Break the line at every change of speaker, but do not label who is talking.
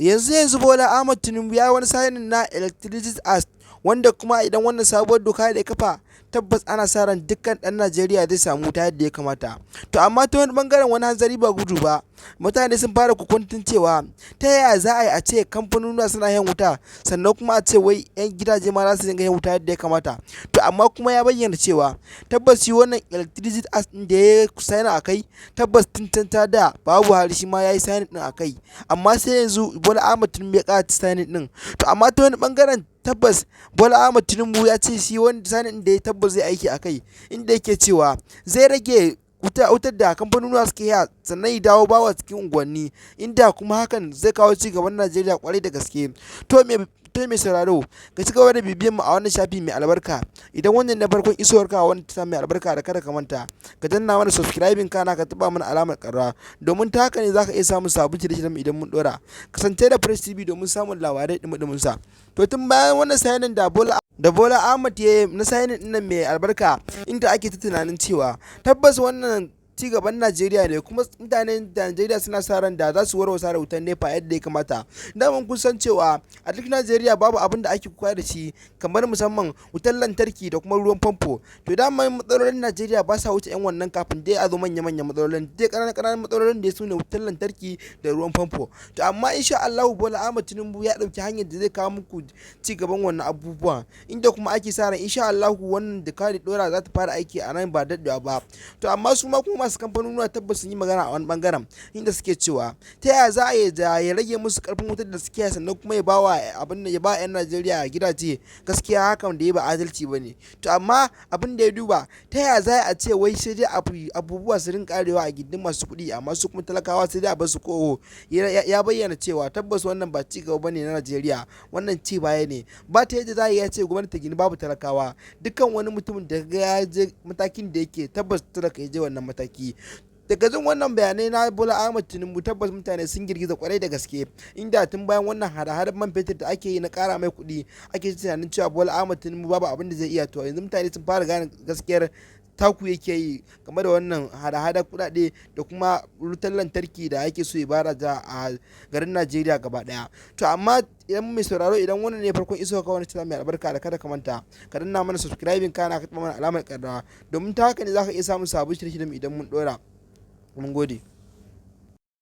yanzu Bola Ahmed Tinubu ya wani signing na Electricity Act, wanda kuma idan wannan sabuwar doka da ya kafa tabbas ana sa ran dukkan ɗan Najeriya zai samu wuta yadda ya kamata. To amma ta wani bangaren wani hanzari ba gudu ba, mutane sun fara kukuntun cewa ta yaya za a yi a ce kamfanonuwa suna yin wuta sannan kuma a ce wai 'yan gidaje ma za su dinga yin wuta yadda ya kamata. To amma kuma ya bayyana cewa tabbas shi wannan Electricity Act ɗin da ya sign a kai tabbas tun ta da babu Buhari shi ma ya yi sign ɗin a kai, amma sai yanzu Bola Ahmed Tinubu ya ƙara sign ɗin. To amma ta wani bangaren tabbas Bola Ahmed Tinubu ya ce shi wani sanin da ya tabbas zai aiki a kai, inda yake cewa zai rage wutar da kamfanonuwa suke yi sannan ya dawo bawa cikin unguwanni, inda kuma hakan zai kawo ci gaban Najeriya kwarai da gaske. To mai sauraro, ka ci gaba da bibiyan mu a wannan shafi mai albarka. Idan wannan na farkon isowar ka wannan ta mai albarka, da kada ka manta ka danna mana subscribing kana ka taba mana alamar karra, domin ta haka ne zaka iya samun sabon shirye-shiryen idan mun dora. Kasance da Press TV domin samun labarai dumudumin sa. To tun bayan wannan sayanin da Bola Ahmed ya na sayanin din nan mai albarka, inda ake ta tunanin cewa tabbas wannan ci gaban Najeriya ne, kuma mutanen Najeriya suna sa ran da za su warwasa da wutan nepa yadda ya kamata. Daman kun san cewa a duk Najeriya babu abin da ake kuka da shi kamar musamman wutar lantarki da kuma ruwan famfo. To daman matsalolin Najeriya ba sa wuce 'yan wannan kafin dai a zo manya-manyan matsalolin, dai ƙananan matsalolin da su ne wutar lantarki da ruwan famfo. To amma insha Allahu Bola Ahmed Tinubu ya ɗauki hanyar da zai kawo muku ci gaban wannan abubuwa, inda kuma ake sa ran insha Allahu wannan da kare dora za ta fara aiki a nan ba daɗewa ba. To amma su ma kuma masu kamfanonuwa tabbas sun yi magana a wani bangaren, inda suke cewa ta yaya za a yi da ya rage musu karfin wutar da suke sannan kuma ya bawa abin da ya ba 'yan Najeriya gidaje. Gaskiya hakan da ya ba adalci ba ne. To amma abin da ya duba, ta yaya za a ce wai sai dai abubuwa su rinka karewa a gindin masu kuɗi amma su kuma talakawa sai dai a basu koho. Ya bayyana cewa tabbas wannan ba ci gaba bane na Najeriya, wannan ci baya ne. Ba ta yadda za a ce gwamnati ta gini babu talakawa. Dukkan wani mutumin da ya je matakin da yake tabbas talaka ya je wannan mataki. Daga jin wannan bayanai na Bola Ahmed Tinubu tabbas mutane sun girgiza kwarai da gaske, inda tun bayan wannan hada-hadar man fetur da ake yi na kara mai kuɗi ake tunanin cewa Bola Ahmed Tinubu babu abin da zai iya. To yanzu mutane sun fara gane gaskiyar taku yake yi game da wannan hada-hadar kuɗaɗe da kuma wutar lantarki da ake so ya bara a garin Najeriya gaba ɗaya. To amma idan mai sauraro, idan wannan ne farkon iso ka wani channel mai albarka, da kada ka manta ka danna mana subscribing kana ka taɓa mana alamar ƙararrawa, domin ta haka ne zaka iya samun sabon shirye-shiryen idan mun ɗora. Mun gode.